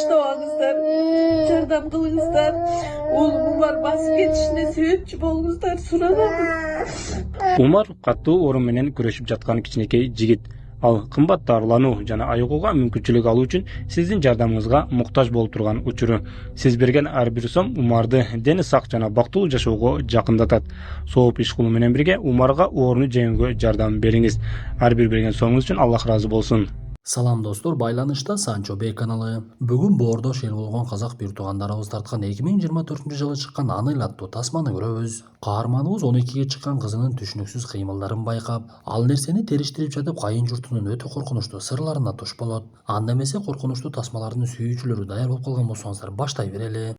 bağışlamağınızlar, жардам kılыңızlar. Oğlumun var basıp ketişine sebepçi bolunuzlar suraladım. Umar катуу орун менен күрөшүп жаткан кичинекей жигит. Ал кымбат дарылануу жана айыгууга мүмкүнчүлүк алуу үчүн сиздин жардамыңызга муктаж болуп турган учуру. Сиз берген ар бир сом Умарды дени сак жана бактылуу жашоого жакындатат. Сооп иш кылуу менен бирге Умарга орну жеңүүгө жардам бериңиз. Ар бир берген сомуңуз үчүн Аллах ыраазы болсун. Салам достор, байланышта Санчо Бей каналы. Бүгүн боордош эл болгон казак бир туугандарыбыз тарткан 2024 жылы чыккан Аныл аттуу тасманы көрөбүз. Каарманыбыз 12ге чыккан кызынын түшүнүксүз кыймылдарын байкап, ал нерсени териштирип жатып кайын журтунун өтө коркунучтуу сырларына туш болот. Анда эмесе коркунучтуу тасмалардын сүйүүчүлөрү даяр болуп калган болсоңуздар баштай берели.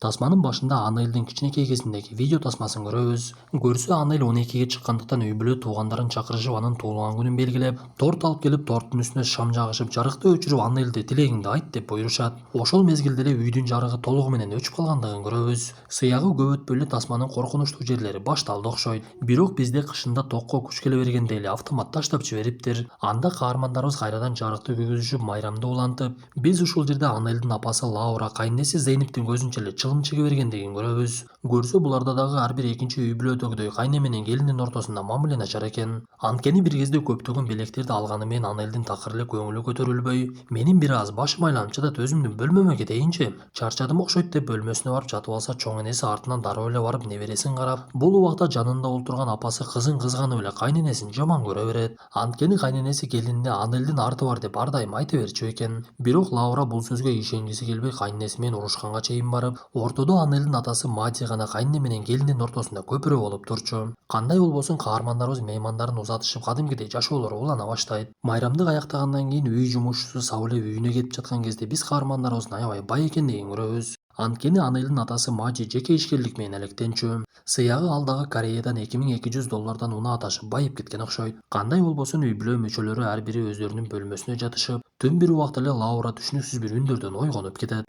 Тасманын башында Анелдин кичинекей кезиндеги видео тасмасын көрөбүз. Көрсө Анел 12ге чыккандыктан үй бүлө туугандарын чакырышып анын туулган күнүн белгилеп, торт алып келип торттун үстүнө шам жагышып, жарыкты өчүрүп Анелди тилегиңди айт деп буйрушат. Ошол мезгилде эле үйдүн жарыгы толугу менен өчүп калгандыгын көрөбүз. Сыягы көп өтпөй эле тасманын коркунучтуу жерлери башталды окшойт. Бирок бизде кышында токко күч келе бергенде эле автомат таштап жибериптир. Анда каармандарыбыз кайрадан жарыкты күйгүзүшүп, майрамды улантып, биз ушул жерде Анелдин апасы Лаура, кайненеси Зейниптин көзүнчө эле чылым чеге бергендигин көрөбүз. Көрсө буларда дагы ар бир экинчи үй бүлөдөгүдөй кайне менен келиндин ортосунда мамиле начар экен. Анткени бир кезде көптөгөн белектерди алганы менен Анелдин такыр эле көңүлү көтөрүлбөй, менин бир аз башым айланып жатат, өзүмдүн бөлмөмө кетейинчи. Чарчадым окшойт деп бөлмөсүнө барып жатып алса, чоң энеси артынан дароо эле барып небересин карап, бул убакта жанында олтурган апасы кызын кызганып эле кайненесин жаман көрө берет. Анткени кайненеси келинине Анелдин арты бар деп ар дайым айта берчү экен. Бирок Лаура бул сөзгө ишенгиси келбей кайненеси менен урушканга чейин барып, ортодо Анелдин атасы Мади гана кайне менен келиндин ортосунда көпүрө болуп турчу. Кандай болбосун каармандарыбыз меймандарын узатышып кадимкидей жашоолору улана баштайт. Майрамдык аяктагандан кийин үй жумушчусу Сауле үйүнө кетип жаткан кезде биз каармандарыбыздын аябай бай экендигин көрөбүз. Анткени Анелдин атасы Мади жеке ишкерлик менен алектенчү. Сыягы ал дагы Кореядан $2200 унаа ташып байып кеткен окшойт. Кандай болбосун үй бүлө мүчөлөрү ар бири өздөрүнүн бөлмөсүнө жатышып, түн бир убакта эле Лаура түшүнүксүз бир үндөрдөн ойгонуп кетет.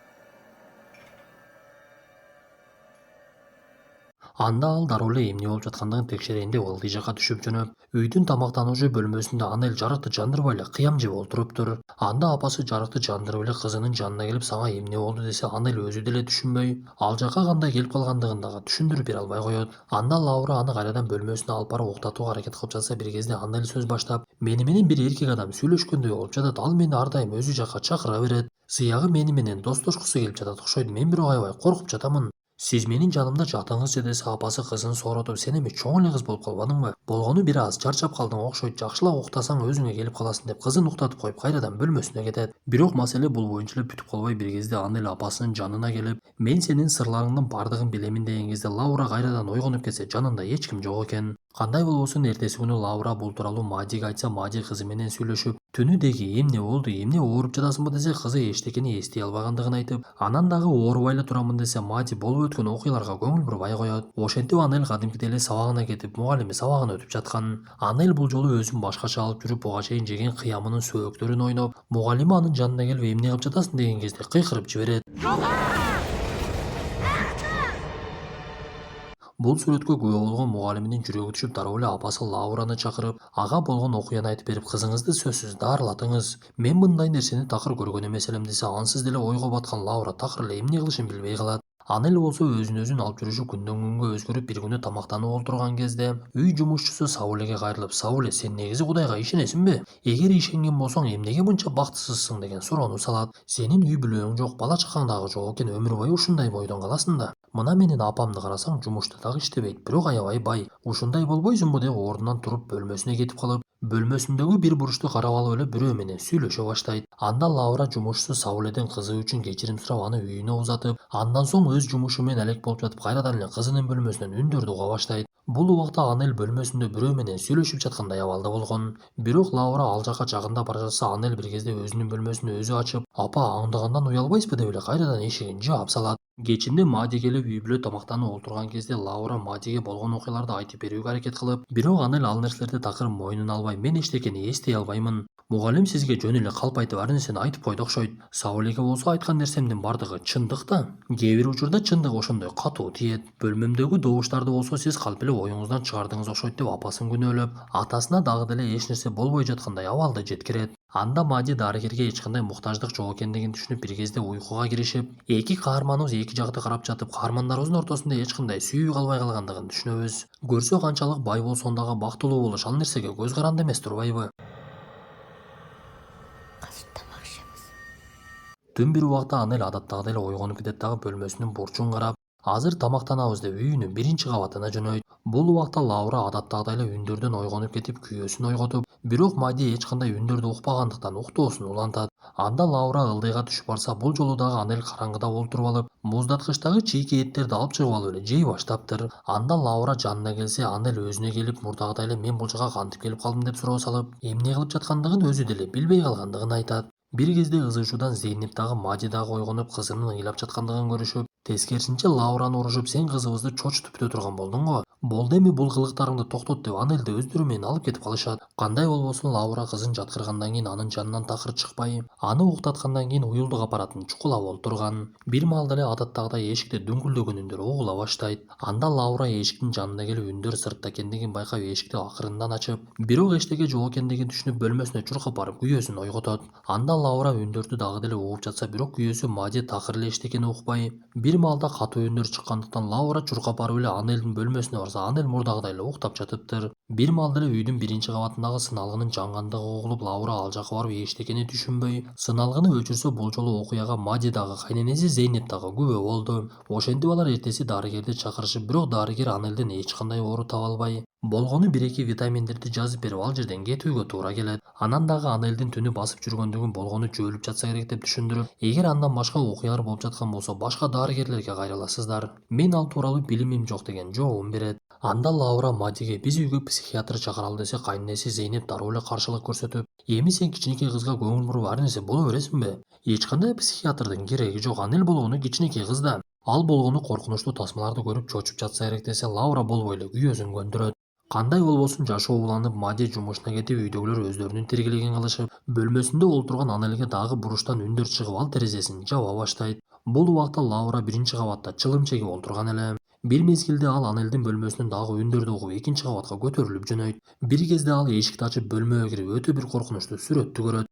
Анда ал дароо эле эмне болуп жаткандыгын текшерейин деп ылдый жакка түшүп жөнөп, үйдүн тамактануучу бөлмөсүндө Анел жарыкты жандырбай эле кыям жеп олтуруптур. Анда апасы жарыкты жандырып эле кызынын жанына келип, сага эмне болду десе, Анел өзү деле түшүнбөй, ал жакка кандай келип калгандыгын дагы түшүндүрүп бере албай коет. Анда Лаура аны кайрадан бөлмөсүнө алып барып уктатууга аракет кылып жатса, бир кезде Анел сөз баштап, мени менен бир эркек адам сүйлөшкөндөй болуп жатат, ал мени ар дайым өзү жакка чакыра берет. Сыягы мени менен достошкусу келип жатат окшойт, мен бирок аябай коркуп жатамын. Сиз менин жанымда жатыңызчы десе, апасы кызын сооротуп, сен эми чоң эле кыз болуп калбадыңбы? Болгону бир аз чарчап калдың окшойт, жакшылап уктасаң өзүңө келип каласың деп кызын уктатып коюп кайрадан бөлмөсүнө кетет. Бирок маселе бул боюнча эле бүтүп калбай, бир кезде Анел апасынын жанына келип, мен сенин сырларыңдын бардыгын билемин деген кезде Лаура кайрадан ойгонуп кетсе, жанында эч ким жок экен. Кандай болбосун эртеси күнү Лаура бул тууралуу Мадиге айтса, Мади кызы менен сүйлөшүп, түнү деги эмне болду, эмне ооруп жатасыңбы десе, кызы эчтекени эстей албагандыгын айтып, анан дагы оорубай эле турамын десе, Мади болуп өткөн окуяларга көңүл бурбай коет. Ошентип Анел кадимкидей эле сабагына кетип, мугалими сабагын өтүп жаткан. Анел бул жолу өзүн башкача алып жүрүп, буга чейин жеген кыямынын сөөктөрүн ойноп, мугалими анын жанына келип, эмне кылып жатасың деген кезде кыйкырып жиберет. Бул сүрөткө күбө болгон мугалиминин жүрөгү түшүп, дароо эле апасы Лаураны чакырып, ага болгон окуяны айтып берип, кызыңызды сөзсүз дарылатыңыз. Мен мындай нерсени такыр көргөн эмес элем десе, ансыз деле ойго баткан Лаура такыр эле эмне кылышын билбей калат. Анел болсо өзүн алып жүрүшү күндөн күнгө өзгөрүп, бир күнү тамактанып отурган кезде үй жумушчусу Саулеге кайрылып, Сауле, сен негизи Кудайга ишенесиңби? Эгер ишенген болсоң, эмнеге мынча бактысызсың деген суроону салат. Сенин үй бүлөң жок, бала чакаң дагы жок экен, өмүр бою ушундай бойдон каласың да. Мына менин апамды карасаң, жумушта дагы иштебейт, бирок аябай бай. Ушундай болбойсуңбу деп ордунан туруп бөлмөсүнө кетип калып, бөлмөсүндөгү бир бурушту карап алып эле бирөө менен сүйлөшө баштайт. Анда Лаура жумушчусу Сауледен кызы үчүн кечирим сурап, аны үйүнө узатып, андан соң өз жумушу менен алек болуп жатып, кайрадан эле кызынын бөлмөсүнөн үндөрдү уга баштайт. Бул убакта Анел бөлмөсүндө бирөө менен сүйлөшүп жаткандай абалда болгон. Бирок Лаура ал жакка жагындап бара жатса, Анел бир кезде өзүнүн бөлмөсүн өзү ачып, апа аңдыгандан уялбайсызбы деп эле кайрадан эшигин жаап салат. Кечинде Мади келип үй бүлө тамактанып отурган кезде Лаура Мадиге болгон окуяларды айтып берүүгө аракет кылып, бирок Анел ал нерселерди такыр мойнуна албай, мен эчтекени эстей албаймын. Мугалим сизге жөн эле калп айтып ар нерсени айтып койду окшойт. Саулеге болсо айткан нерсемдин бардыгы чындык да. Кээ бир учурда чындык ошондой катуу тиет. Бөлмөмдөгү добуштарды болсо сиз калп эле оюңуздан чыгардыңыз окшойт деп апасын күнөөлөп, атасына дагы деле эч нерсе болбой жаткандай абалды жеткирет. Анда Мади дарыгерге эч кандай муктаждык жок экендигин түшүнүп бир кезде уйкуга киришип, эки каарманыбыз эки жакты карап жатып, каармандарыбыздын ортосунда эч кандай сүйүү калбай калгандыгын түшүнөбүз. Көрсө канчалык бай болсоң дагы бактылуу болуш ал нерсеге көз каранды эмес турбайбы? Түн бир убакта Анель адаттагыдай эле ойгонуп кетет дагы бөлмөсүнүн бурчун карап, азыр тамактанабыз деп үйүнүн биринчи кабатына жөнөйт. Бул убакта Лаура адаттагыдай эле үндөрдөн ойгонуп кетип күйөөсүн ойготуп, бирок Мади эч кандай үндөрдү укпагандыктан уктоосун улантат. Анда Лаура ылдыйга түшүп барса, бул жолу дагы Анель караңгыда олтуруп алып, муздаткычтагы чийки эттерди алып чыгып алып эле жей баштаптыр. Анда Лаура жанына келсе, Анель өзүнө келип, мурдагыдай эле мен бул жака кантип келип калдым деп суроо салып, эмне кылып жаткандыгын өзү деле билбей калгандыгын айтат. Бир кезде ызышуудан Зейнеп дагы Мади дагы ойгонуп кызынын ыйлап жаткандыгын көрүшүп, тескерисинче Лаураны урушуп, сен кызыбызды чочутуп бүтө турган болдуң го. Болду эми бул кылыктарыңды токтот деп Анельди өздөрү менен алып кетип калышат. Кандай болбосун Лаура кызын жаткыргандан кийин анын жанынан такыр чыкпай, аны уктаткандан кийин уюлдук аппаратын чукулап олтурган. Бир маалда эле адаттагыдай эшикте дүңкүлдөгөн үндөр угула баштайт. Анда Лаура эшиктин жанына келип үндөр сыртта экендигин байкап эшикти акырындан ачып, бирок эчтеке жок экендигин түшүнүп бөлмөсүнө чуркап барып күйөөсүн ойготот. Анда Лаура үндөрдү дагы деле угуп жатса, бирок күйөөсү Мади такыр эле эчтекени укпай, бир маалда катуу үндөр чыккандыктан Лаура чуркап барып эле Анельдин бөлмөсүнө барса, Анель мурдагыдай эле уктап жатыптыр. Бир маалда эле үйдүн биринчи кабатындагы сыналгынын жангандыгы угулуп, Лаура ал жака барып эчтекени түшүнбөй, сыналгыны өчүрсө, бул жолу окуяга Мади дагы кайненеси Зейнеп дагы күбө болду. Ошентип алар эртеси дарыгерди чакырышып, бирок дарыгер Анельден эч кандай оору таба албай, болгону 1-2 витаминдерди жазып берип ал жерден кетүүгө туура келет. Анан дагы Анельдин түнү басып жүргөндүгүн, болгону жөөлүп жатса керек деп түшүндүрүп, эгер андан башка окуялар болуп жаткан болсо, башка дарыгерлерге кайрыласыздар. Мен ал тууралуу билимим жок деген жообун берет. Анда Лаура Мадиге биз үйгө психиатр чакыралы десе, кайненеси Зейнеп дароо эле каршылык көрсөтүп, эми сен кичинекей кызга көңүл буруп ар нерсе боло бересиңби? Эч кандай психиатрдын кереги жок, Анель болгону кичинекей кыз да. Ал болгону коркунучтуу тасмаларды көрүп чочуп жатса керек десе, Лаура болбой эле күйөөсүн көндүрөт. Кандай болбосун жашы уланып, Мади жумушуна кетип, үйдөгүлөр өздөрүнүн тиргелигин кылышып, бөлмөсүндө олтурган Анельге дагы буруштан үндөр чыгып, ал терезесин жаба баштайт. Бул убакта Лаура биринчи кабатта чылым чегип олтурган эле. Бир мезгилде ал Анельдин бөлмөсүнөн дагы үндөрдү угуп экинчи кабатка көтөрүлүп жөнөйт. Бир кезде ал эшикти ачып бөлмөгө кирип, өтө бир коркунучтуу сүрөттү көрөт.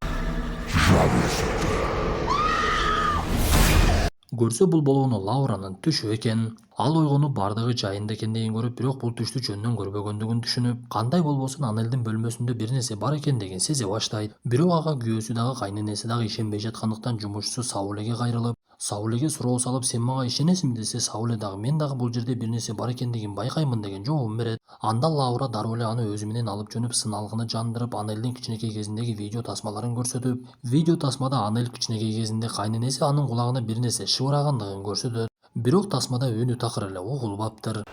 Көрсө бул болгону Лауранын түшү экен. Ал ойгонуп бардыгы жайында экендигин көрүп, бирок бул түштү жөндөн көрбөгөндүгүн түшүнүп, кандай болбосун Анельдин бөлмөсүндө бир нерсе бар экендигин сезе баштайт. Бирок ага күйөөсү дагы кайненеси дагы ишенбей жаткандыктан жумушчусу Саулеге кайрылып, Саулеге суроо салып, сен мага ишенесиңби десе, Сауле дагы мен дагы бул жерде бир нерсе бар экендигин байкаймын деген жообун берет. Анда Лаура дароо эле аны өзү менен алып жөнөп, сыналгыны жандырып, Анельдин кичинекей кезиндеги видео тасмаларын көрсөтүп, видео тасмада Анель кичинекей кезинде кайненеси анын кулагына бир нерсе шыбырагандыгын көрсөтөт. Бирок тасмада үнү такыр эле угулбаптыр.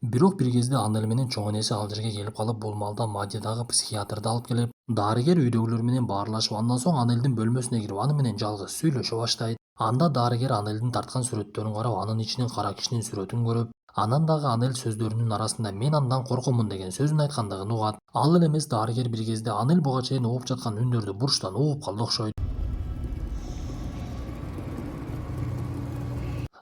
Бирок бир кезде Анель менен чоң энеси ал жерге келип калып, бул маалда Мади дагы психиатрды алып келип, дарыгер үйдөгүлөр менен баарлашып, андан соң Анельдин бөлмөсүнө кирип, аны менен жалгыз сүйлөшө баштайт. Анда дарыгер Анельдин тарткан сүрөттөрүн карап, анын ичинен кара кишинин сүрөтүн көрүп, анан дагы Анель сөздөрүнүн арасында мен андан коркомун деген сөзүн айткандыгын угат. Ал эле эмес, дарыгер бир кезде Анель буга чейин угуп жаткан үндөрдү бурчтан угуп калды окшойт.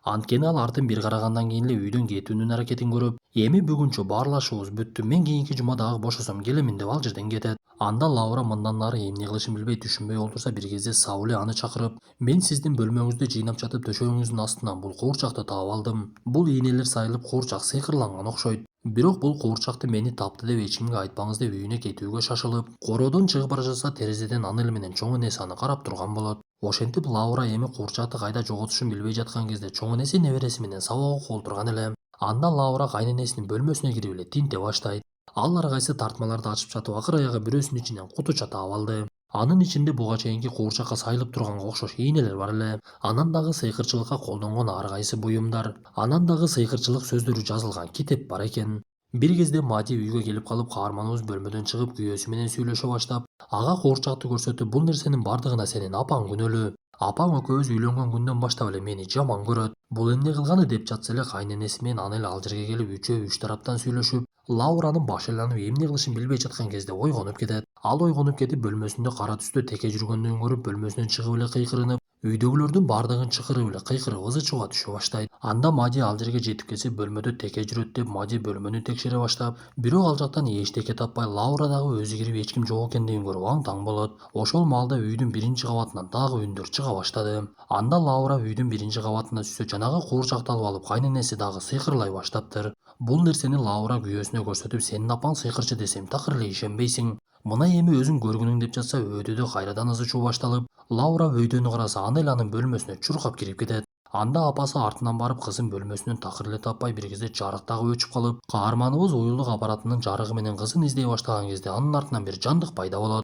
Анткени ал артын бир карагандан кийин эле үйдөн кетүүнүн аракетин көрүп, эми бүгүнчө баарлашуубуз бүттү, мен кийинки жума дагы бошосом келемин деп ал жерден кетет. Анда Лаура мындан ары эмне кылышын билбей түшүнбөй олтурса, бир кезде Сауле аны чакырып, мен сиздин бөлмөңүздү жыйнап жатып төшөгүңүздүн астынан бул куурчакты таап алдым. Бул ийнелер сайылып куурчак сыйкырланган окшойт. Бирок бул куурчакты мени тапты деп эч кимге айтпаңыз деп үйүнө кетүүгө шашылып, короодон чыгып бара жатса, терезеден Анель менен чоң энеси аны карап турган болот. Ошентип Лаура эми куурчакты кайда жоготушун билбей жаткан кезде чоң энеси небереси менен сабак окуп олтурган эле. Анда Лаура кайненесинин бөлмөсүнө кирип эле тинте баштайт. Ал ар кайсы тартмаларды ачып жатып, акыр аягы бирөөсүнүн ичинен кутуча таап алды. Анын ичинде буга чейинки куурчакка сайылып турганга окшош ийнелер бар эле. Анан дагы сыйкырчылыкка колдонгон ар кайсы буюмдар. Анан дагы сыйкырчылык сөздөрү жазылган китеп бар экен. Бир кезде Мади үйгө келип калып, каарманыбыз бөлмөдөн чыгып күйөөсү менен сүйлөшө баштап, ага куурчакты көрсөтүп, бул нерсенин бардыгына сенин апаң күнөөлүү. Апаң экөөбүз үйлөнгөн күндөн баштап эле мени жаман көрөт. Бул эмне кылганы деп жатса эле кайненеси менен аны эле ал жерге келип үчөө үч тараптан сүйлөшүп, Лауранын башы айланып эмне кылышын билбей жаткан кезде ойгонуп кетет. Ал ойгонуп кетип бөлмөсүндө кара түстө теке жүргөндүгүн көрүп бөлмөсүнөн чыгып эле кыйкырынып, үйдөгүлөрдүн бардыгын чакырып эле кыйкырып ызы чууга түшө баштайт. Анда Мади ал жерге жетип келсе бөлмөдө теке жүрөт деп Мади бөлмөнү текшере баштап, бирок ал жактан эч теке таппай Лаура дагы өзү кирип эч ким жок экендигин көрүп аң-таң болот. Ошол маалда үйдүн биринчи кабатынан дагы үндөр чыга баштады. Анда Лаура үйдүн биринчи кабатына түшсө жанагы куурчакты алып алып кайненеси дагы сыйкырлай баштаптыр. Бул нерсени Лаура күйөөсүнө көрсөтүп сенин апаң сыйкырчы десем такыр эле ишенбейсиң. Мына эми өзүң көргүнүң деп жатса өйдөдө кайрадан ызы чуу башталып, Лаура өйдөнү караса аны эле анын бөлмөсүнө чуркап кирип кетет. Анда апасы артынан барып кызын бөлмөсүнөн такыр эле таппай бир кезде жарык дагы өчүп калып, каарманыбыз уюлдук аппаратынын жарыгы менен кызын издей баштаган кезде анын артынан бир жандык пайда болот.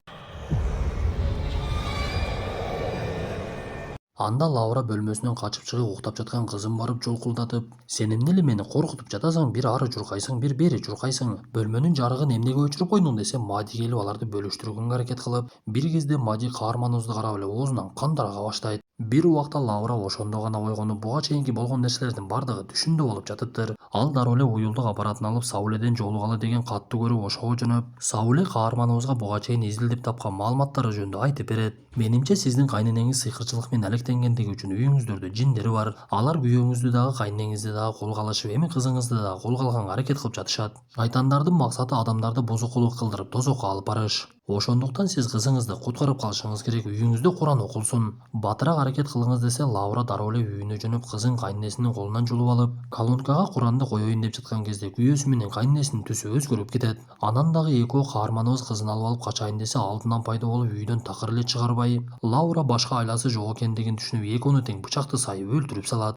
Анда Лаура бөлмөсүнөн качып чыгып уктап жаткан кызын барып жолкулдатып, "Сен эмне эле мени коркутуп жатасың? Бир ары журкайсың, бир бери журкайсың. Бөлмөнүн жарыгын эмнеге өчүрүп койдуң?" десе, Мади келип аларды бөлүштүргөнгө аракет кылып, бир кезде Мади каарманыбызды карап эле оозунан кан тарага баштайт. Бир убакта Лаура ошондо гана ойгонуп, буга чейинки болгон нерселердин бардыгы түшүндө болуп жатыптыр. Ал дароо эле уюлдук аппаратын алып Сауледен жолугалы деген катты көрүп ошого жөнөп, Сауле каарманыбызга буга чейин изилдеп тапкан маалыматтары жөнүндө айтып берет. "Менимче сиздин кайненеңиз сыйкырчылык менен алектенгендиги үчүн үйүңүздөрдө жиндери бар. Алар күйөөңүздү дагы кайненеңизди дагы колго алышып, эми кызыңызды дагы колго алганга аракет кылып жатышат. Шайтандардын максаты адамдарды бузукулук кылдырып тозокко алып барыш. Ошондуктан сиз кызыңызды куткарып калышыңыз керек, үйүңүздө Куран окулсун. Батыраак аракет кылыңыз" десе, Лаура дароо эле үйүнө жөнөп кызын кайненесинин колунан жулуп алып, колонкага Куранды коеюн деп жаткан кезде күйөөсү менен кайненесинин түсү өзгөрүп кетет. Анан дагы экөө каарманыбыз кызын алып алып качайын десе, алдынан пайда болуп үйдөн такыр эле чыгарбай, Лаура башка айласы жок экендигин түшүнүп, экөөнү тең бычакты сайып өлтүрүп салат.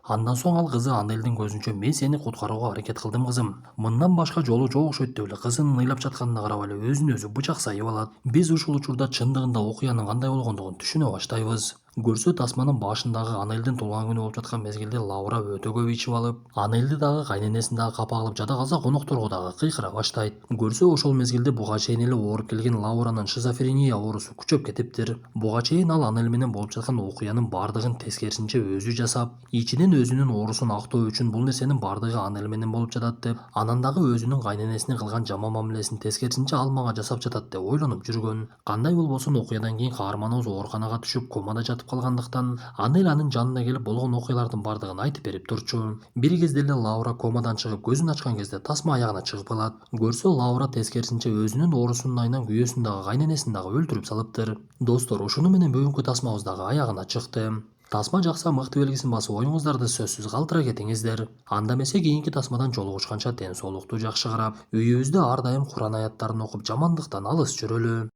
Андан соң ал кызы Анелдин көзүнчө "Мен сени куткарууга аракет кылдым, кызым. Мындан башка жолу жок окшойт" деп эле кызынын ыйлап жатканына карап эле өзүн өзү бычак сайып алат. Биз ушул учурда чындыгында окуянын кандай болгондугун түшүнө баштайбыз. Көрсө тасманын башындагы Анелдин туулган күнү болуп жаткан мезгилде Лаура өтө көп ичип алып, Анелди дагы кайненесин дагы капа кылып жада калса конокторго дагы кыйкыра баштайт. Көрсө ошол мезгилде буга чейин эле ооруп келген Лауранын шизофрения оорусу күчөп кетиптир. Буга чейин ал Анель менен болуп жаткан окуянын бардыгын тескерисинче өзү жасап, ичинен өзүнүн оорусун актоо үчүн бул нерсенин бардыгы Анель менен болуп жатат деп, анан дагы өзүнүн кайненесине кылган жаман мамилесин тескерисинче ал мага жасап жатат деп ойлонуп жүргөн. Кандай болбосун окуядан кийин каарманыбыз ооруканага түшүп комада жатып калгандыктан, Анель анын жанына келип болгон окуялардын бардыгын айтып берип турчу. Бир кезде эле Лаура комадан чыгып көзүн ачкан кезде тасма аягына чыгып калат. Көрсө Лаура тескерисинче өзүнүн оорусунун айынан күйөөсүн дагы кайненесин дагы өлтүрүп салыптыр. Достор, ушуну менен бүгүнкү тасмабыз дагы аягына чыкты. Тасма жакса мыкты белгисин басып оюңуздарды сөзсүз калтыра кетиңиздер. Анда эмесе кийинки тасмадан жолугушканча ден соолукту жакшы карап, үйүбүздө ар дайым Куран аяттарын окуп, жамандыктан алыс жүрөлү.